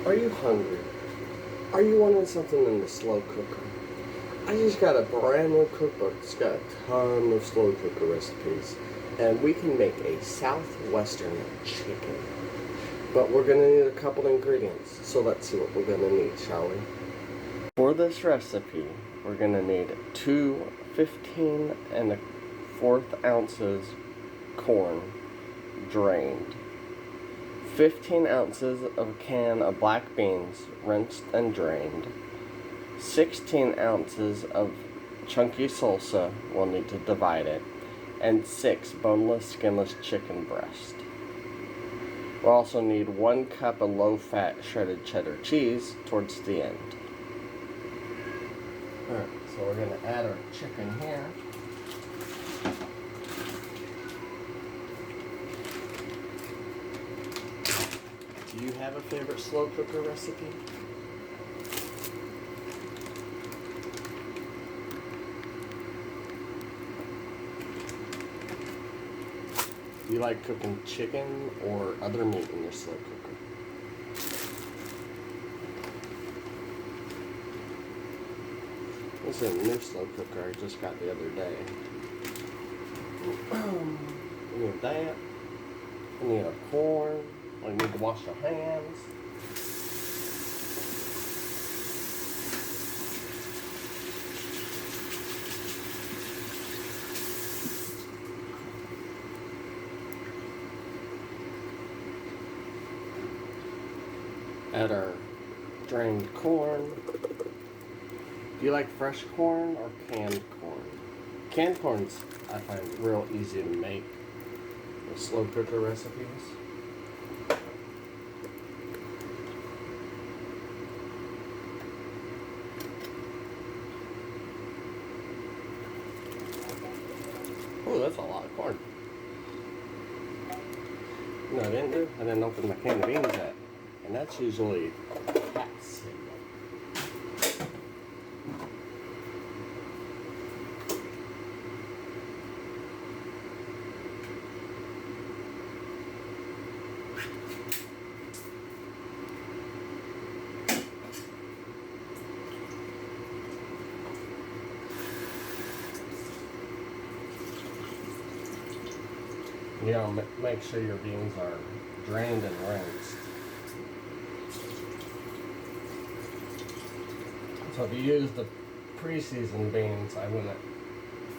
Are you hungry? Are you wanting something in the slow cooker? I just got a brand new cookbook. It's got a ton of slow cooker recipes. And we can make a southwestern chicken. But we're going to need a couple ingredients. So let's see what we're going to need, shall we? For this recipe, we're going to need 2 15 1/4 ounces corn, drained. 15 ounces of a can of black beans, rinsed and drained. 16 ounces of chunky salsa, we'll need to divide it. And 6 boneless, skinless chicken breast. We'll also need 1 cup of low-fat shredded cheddar cheese towards the end. Alright, so we're going to add our chicken here. Do you have a favorite slow cooker recipe? Do you like cooking chicken or other meat in your slow cooker? This is a new slow cooker I just got the other day. We need that. We need our corn. We need to wash our hands. Add our drained corn. Do you like fresh corn or canned corn? Canned corn's, I find, real easy to make with slow cooker recipes. Oh, that's a lot of corn. No, I didn't do. I didn't open my can of beans yet. And that's usually cat signal. You know, make sure your beans are drained and rinsed. So if you use the pre-seasoned beans, I wouldn't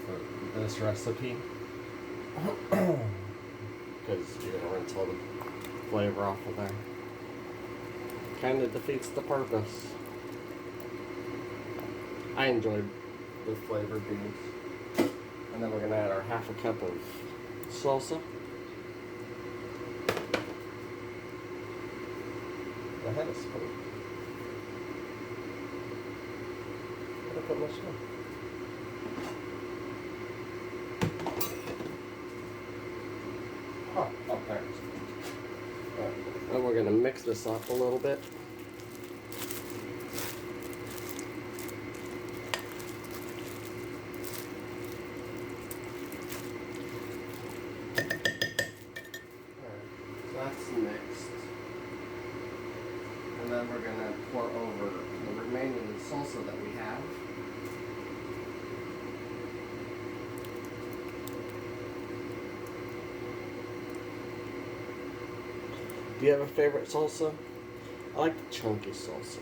for this recipe. Because you're going to rinse all the flavor off of there. Kind of defeats the purpose. I enjoyed the flavored beans. And then we're going to add our 1/2 cup of salsa. I had a spoon. I put my spoon. Oh, there. Right. Then we're going to mix this up a little bit. That's mixed. And then we're going to pour over the remaining salsa that we have. Do you have a favorite salsa? I like the chunky salsa.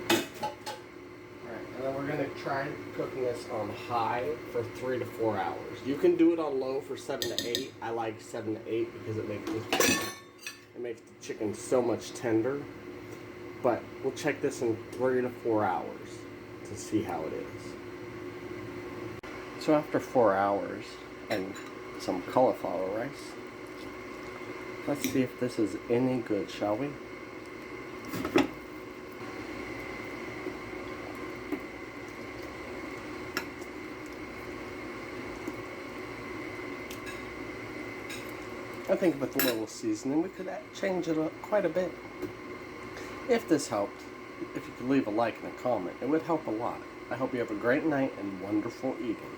And then we're going to try cooking this on high for 3 to 4 hours. You can do it on low for 7 to 8. I like 7 to 8 because it makes the chicken so much tender. But we'll check this in 3 to 4 hours to see how it is. So after 4 hours and some cauliflower rice, let's see if this is any good, shall we? I think with a little seasoning, we could change it up quite a bit. If this helped, if you could leave a like and a comment, it would help a lot. I hope you have a great night and wonderful eating.